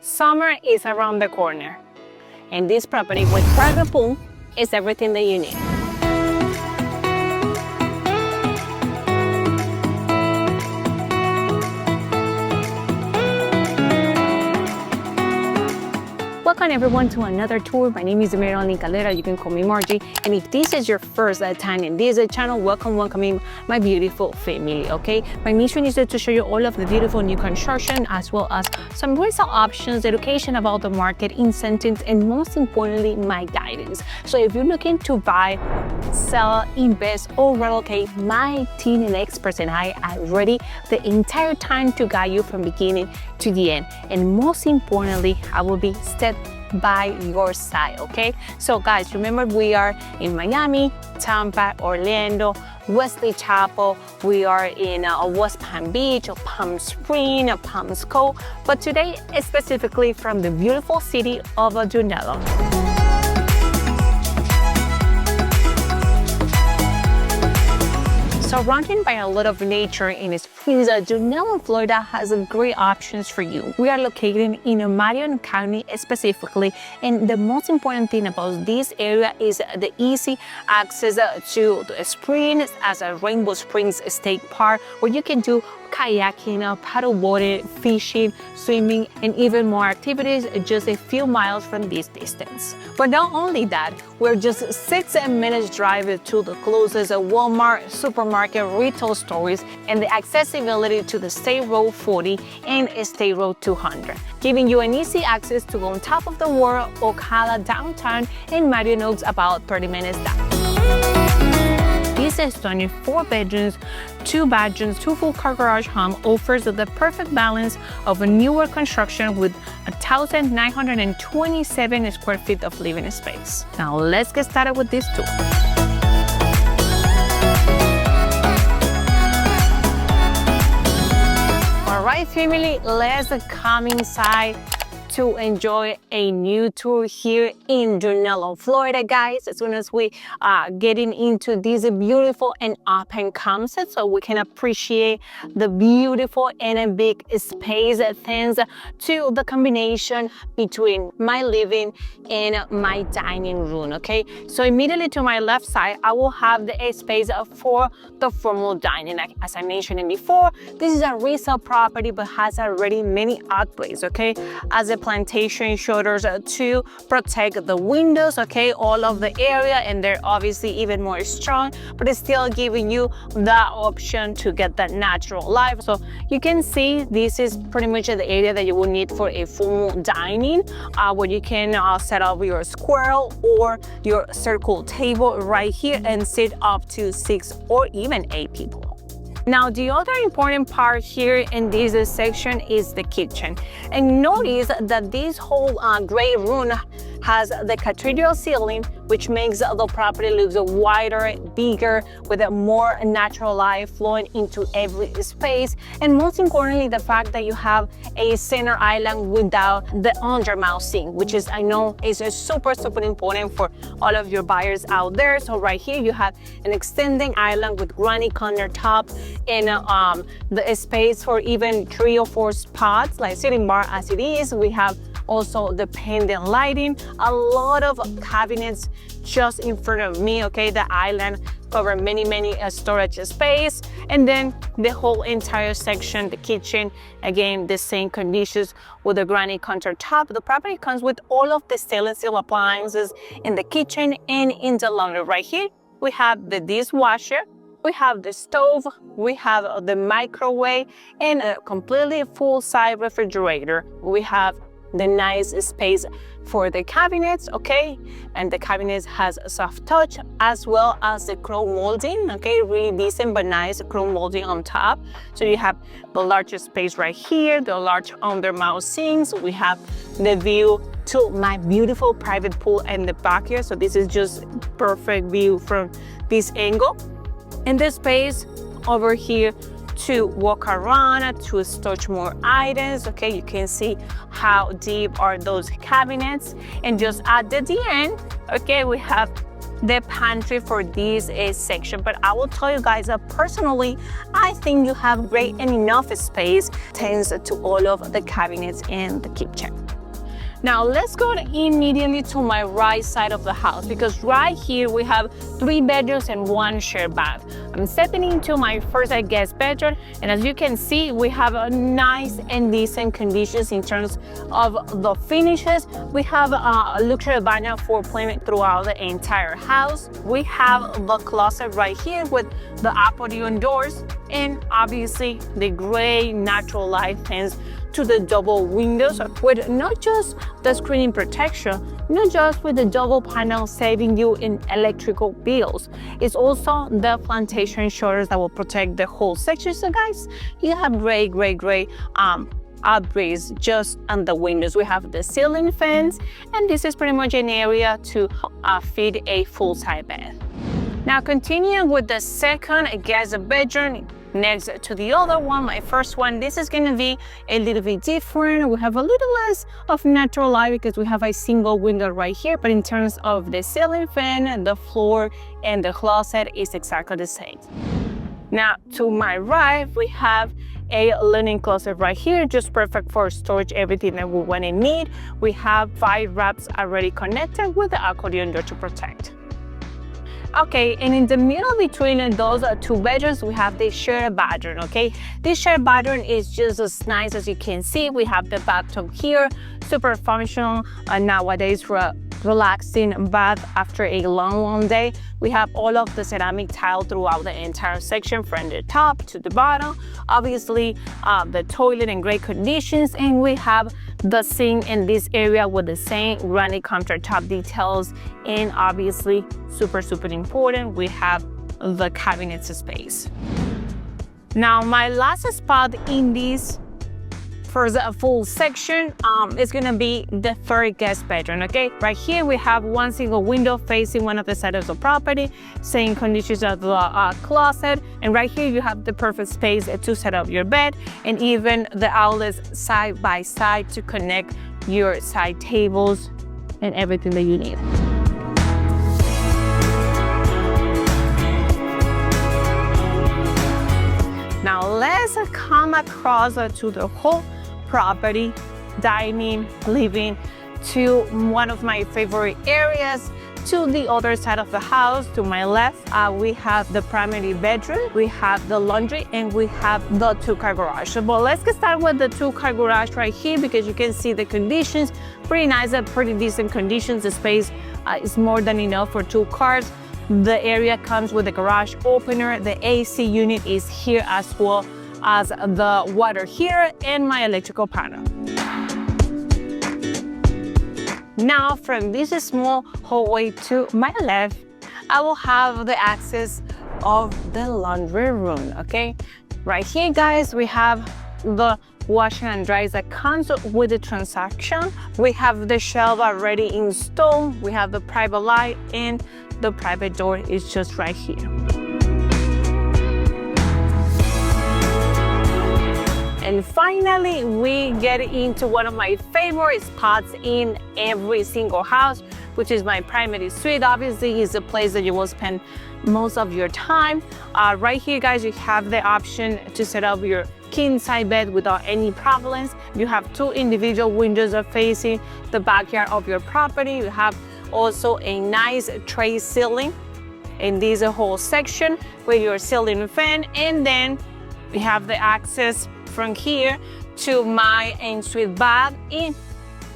Summer is around the corner, and this property with private pool is everything that you need. Welcome everyone to another tour. My name is Marilyn Calera. You can call me Margie. And if this is your first time in this channel, welcome my beautiful family, okay? My mission is to show you all of the beautiful new construction, as well as some resale options, education about the market, incentives, and most importantly, my guidance. So if you're looking to buy, sell, invest, or relocate, my team and experts and I are ready the entire time to guide you from beginning to the end. And most importantly, I will be step by your side, okay? So guys, remember we are in Miami, Tampa, Orlando, Wesley Chapel. We are in West Palm Beach, Palm Springs, Palms Cove, but today specifically from the beautiful city of Dunnellon. Surrounded by a lot of nature in its trees, Dunnellon, Florida has great options for you. We are located in Marion County specifically, and the most important thing about this area is the easy access to the springs, as a Rainbow Springs State Park, where you can do kayaking, paddleboarding, fishing, swimming, and even more activities just a few miles from this distance. But not only that, we're just 6 minutes drive to the closest Walmart, supermarket, retail stores, and the accessibility to the State Road 40 and State Road 200, giving you an easy access to on top of the world, Ocala downtown, and Marion Oaks about 30 minutes down. This stunning 4 bedrooms, 2 bathrooms, 2 full car garage home offers the perfect balance of a newer construction with 1,927 square feet of living space. Now let's get started with this tour. All right, family, let's come inside to enjoy a new tour here in Dunnellon, Florida, guys. As soon as we getting into this beautiful and open concept, so we can appreciate the beautiful and a big space thanks to the combination between my living and my dining room, okay? So immediately to my left side, I will have the space for the formal dining. As I mentioned before, this is a resale property, but has already many upgrades, okay? As a plantation shutters to protect the windows, okay, all of the area, and they're obviously even more strong, but it's still giving you the option to get that natural light. So you can see this is pretty much the area that you will need for a full dining, where you can set up your square or your circle table right here and sit up to 6 or even 8 people. Now, the other important part here in this section is the kitchen. And notice that this whole great room has the cathedral ceiling, which makes the property look wider, bigger, with a more natural light flowing into every space. And most importantly, the fact that you have a center island without the undermount sink, which is, I know, is super important for all of your buyers out there. So right here, you have an extending island with granite countertop and the space for even 3 or 4 spots, like sitting bar as it is. We have also the pendant lighting, a lot of cabinets just in front of me, okay? The island cover many storage space, and then the whole entire section, the kitchen, again, the same conditions with the granite countertop. The property comes with all of the stainless steel appliances in the kitchen and in the laundry. Right here, we have the dishwasher, we have the stove, we have the microwave, and a completely full-size refrigerator. We have the nice space for the cabinets, okay? And the cabinets has a soft touch, as well as the chrome molding, okay? Really decent but nice chrome molding on top. So you have the largest space right here, the large undermount sinks. We have the view to my beautiful private pool in the backyard. So this is just perfect view from this angle. And the space over here to walk around, to storage more items, okay? You can see how deep are those cabinets. And just at the end, okay, we have the pantry for this section. But I will tell you guys that personally, I think you have great and enough space thanks to all of the cabinets in the kitchen. Now let's go immediately to my right side of the house, because right here we have 3 bedrooms and 1 shared bath. I'm stepping into my first guest bedroom, and as you can see, we have a nice and decent conditions in terms of the finishes. We have a luxury vinyl for playing throughout the entire house. We have the closet right here with the accordion doors, and obviously the gray natural light fence to the double windows with not just the screening protection, not just with the double panel saving you in electrical bills. It's also the plantation shutters that will protect the whole section. So guys, you have great breeze just on the windows. We have the ceiling fans, and this is pretty much an area to fit a full-size bed. Now continuing with the second guest bedroom, next to the other one, my first one, this is going to be a little bit different. We have a little less of natural light because we have a single window right here, but in terms of the ceiling fan, the floor, and the closet is exactly the same. Now to my right, we have a linen closet right here, just perfect for storage everything that we want and need. We have 5 wraps already connected with the accordion door to protect. Okay, and in the middle between those 2 bedrooms, we have the shared bathroom, okay? This shared bathroom is just as nice as you can see. We have the bathtub here, super functional nowadays for a relaxing bath after a long day. We have all of the ceramic tile throughout the entire section from the top to the bottom. Obviously, the toilet in great conditions, and we have the sink in this area with the same granite countertop details, and obviously super important, we have the cabinets space. Now my last spot in this first full section is gonna be the third guest bedroom. Okay, right here we have 1 single window facing one of the sides of the property, same conditions of the closet, and right here you have the perfect space to set up your bed, and even the outlets side by side to connect your side tables and everything that you need. Now let's come across to the whole property, dining, living, to one of my favorite areas. To the other side of the house, to my left, we have the primary bedroom, we have the laundry, and we have the 2-car garage. But let's get started with the 2-car garage right here, because you can see the conditions, pretty nice and pretty decent conditions. The space is more than enough for 2 cars. The area comes with a garage opener. The AC unit is here, as well as the water heater and my electrical panel. Now from this small hallway to my left, I will have the access of the laundry room, okay? Right here, guys, we have the washing and dryers that comes with the transaction. We have the shelf already installed. We have the private light, and the private door is just right here. And finally, we get into one of my favorite spots in every single house, which is my primary suite. Obviously, it's a place that you will spend most of your time. Right here, guys, you have the option to set up your king-size bed without any problems. You have 2 individual windows that facing the backyard of your property. You have also a nice tray ceiling in this whole section with your ceiling fan, and then we have the access from here to my ensuite bath in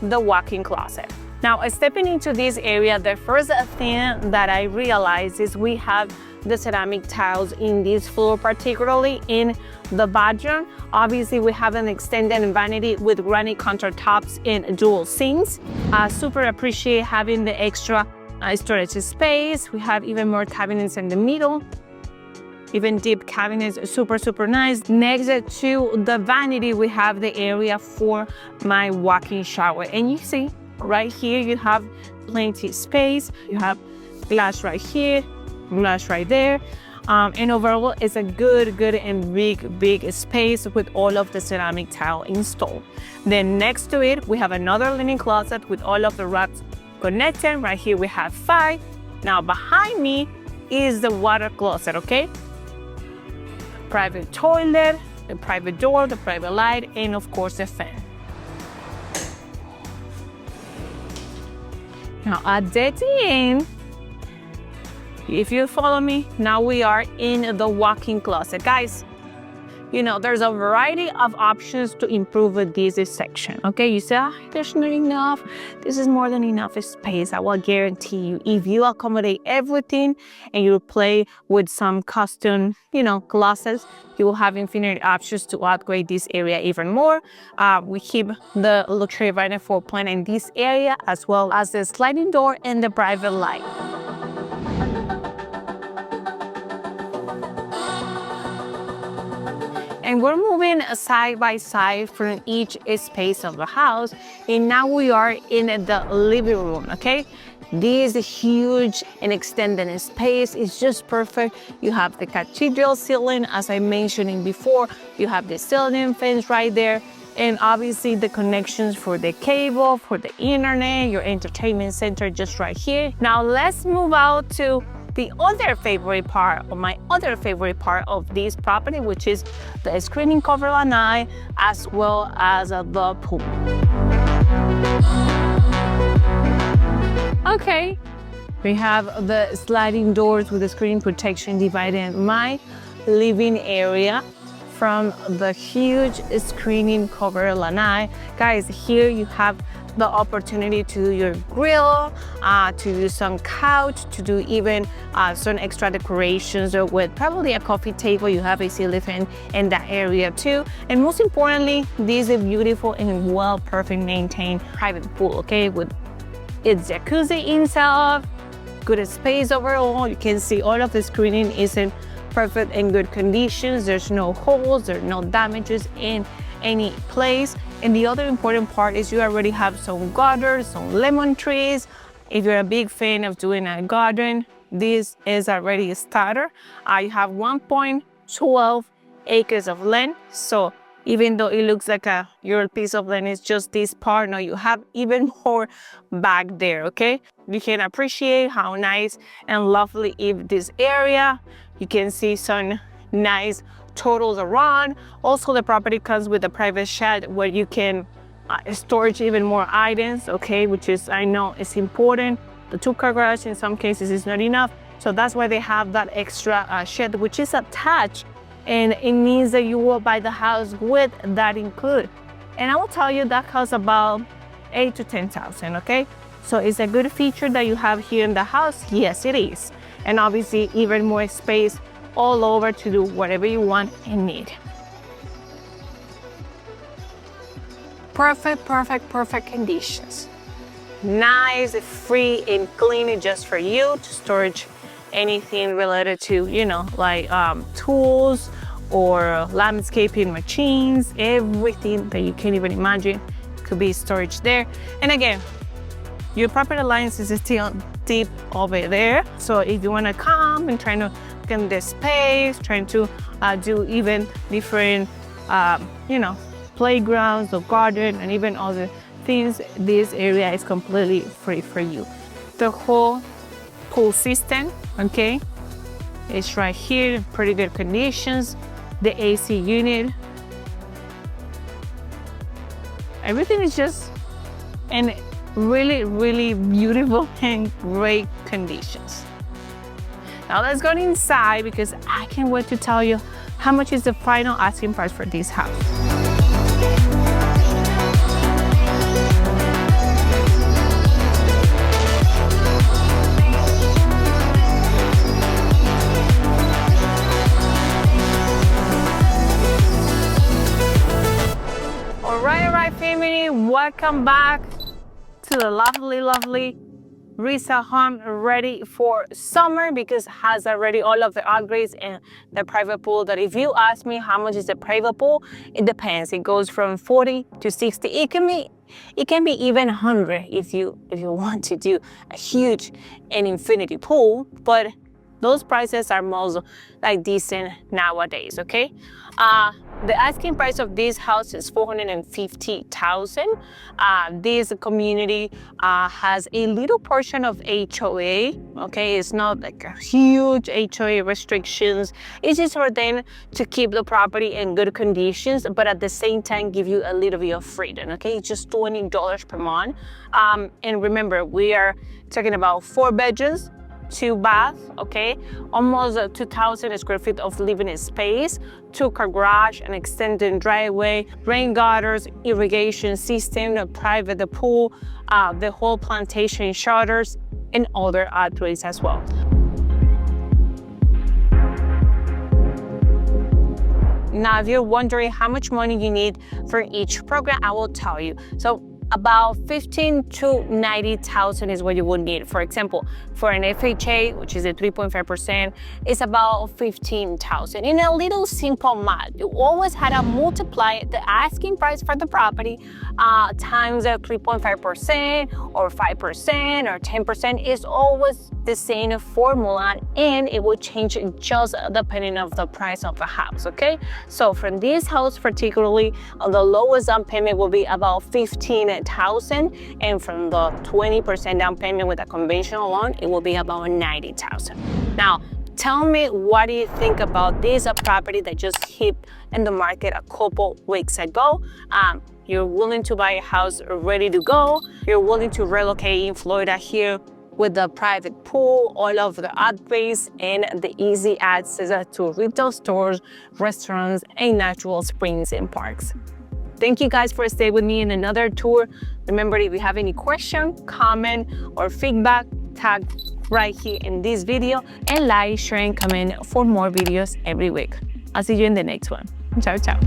the walk-in closet. Now, stepping into this area, the first thing that I realized is we have the ceramic tiles in this floor, particularly in the bathroom. Obviously, we have an extended vanity with granite countertops and dual sinks. Super appreciate having the extra storage space. We have even more cabinets in the middle. Even deep cabinets, super nice. Next to the vanity, we have the area for my walk-in shower. And you see, right here, you have plenty space. You have glass right here, glass right there. And overall, it's a good and big space with all of the ceramic tile installed. Then next to it, we have another linen closet with all of the racks connected. Right here, we have 5. Now behind me is the water closet, okay? Private toilet, the private door, the private light, and of course the fan. Now at the end, if you follow me, now we are in the walk-in closet. Guys, you know, there's a variety of options to improve this section, okay? You say, there's not enough. This is more than enough space. I will guarantee you, if you accommodate everything and you play with some custom, you know, closets, you will have infinite options to upgrade this area even more. We keep the luxury vinyl floor plan in this area, as well as the sliding door and the private light. And we're moving side by side from each space of the house. And now we are in the living room, okay? This huge and extended space is just perfect. You have the cathedral ceiling, as I mentioned before. You have the ceiling fence right there. And obviously the connections for the cable, for the internet, your entertainment center just right here. Now let's move out to the other favorite part, or my other favorite part of this property, which is the screening cover lanai, as well as the pool. Okay, we have the sliding doors with the screen protection dividing my living area from the huge screening cover lanai. Guys, here you have the opportunity to do your grill, to do some couch, to do even some extra decorations, or with probably a coffee table. You have a ceiling fan in that area too. And most importantly, this is a beautiful and well perfect maintained private pool, okay, with its jacuzzi inside, good space overall. You can see all of the screening is in perfect and good conditions. There's no holes, there's no damages in any place. And the other important part is you already have some gardens, some lemon trees. If you're a big fan of doing a garden, this is already a starter. I have 1.12 acres of land. So even though it looks like your piece of land is just this part, no, you have even more back there, okay? You can appreciate how nice and lovely is this area. You can see some nice totals around. Also, the property comes with a private shed where you can store even more items, okay, which is, I know, is important. The two-car garage in some cases is not enough, so that's why they have that extra shed, which is attached, and it means that you will buy the house with that included. And I will tell you that costs about $8,000 to $10,000, okay? So it's a good feature that you have here in the house. Yes, it is. And obviously even more space all over to do whatever you want and need. Perfect conditions. Nice, free and clean just for you to storage anything related to, you know, like tools or landscaping machines, everything that you can't even imagine could be storage there. And again, your property lines is still deep over there. So if you want to come and try to get the space, trying to do even different, you know, playgrounds or garden and even other things, this area is completely free for you. The whole pool system, okay, is right here in pretty good conditions. The AC unit, everything is just in really beautiful and great conditions. Now let's go inside, because I can't wait to tell you how much is the final asking price for this house. All right, family, welcome back to the lovely resale home, ready for summer, because it has already all of the upgrades and the private pool. That if you ask me how much is the private pool, it depends. It goes from 40 to 60. It can be even 100 if you want to do a huge and infinity pool. But those prices are most like decent nowadays, okay? The asking price of this house is $450,000. This community has a little portion of HOA, okay? It's not like a huge HOA restrictions. It's just for them to keep the property in good conditions, but at the same time give you a little bit of freedom, okay? It's just $20 per month. And remember, we are talking about 4 bedrooms, 2 baths, okay? Almost 2,000 square feet of living space, 2-car garage, an extended driveway, rain gutters, irrigation system, a private pool, the whole plantation shutters, and other upgrades as well. Now, if you're wondering how much money you need for each program, I will tell you. So about $15,000 to $90,000 is what you would need. For example, for an FHA, which is a 3.5%, it's about $15,000. In a little simple math, you always had to multiply the asking price for the property times the 3.5% or 5% or 10% is always the same formula, and it will change just depending on the price of the house, okay? So from this house particularly, the lowest down payment will be about $15,000, and from the 20% down payment with a conventional loan, it will be about $90,000. Now, tell me, what do you think about this property that just hit in the market a couple weeks ago? You're willing to buy a house ready to go. You're willing to relocate in Florida here with the private pool, all of the upgrades, and the easy access to retail stores, restaurants, and natural springs and parks. Thank you guys for staying with me in another tour. Remember, if you have any question, comment, or feedback, tag right here in this video, and like, share, and comment for more videos every week. I'll see you in the next one. Ciao, ciao.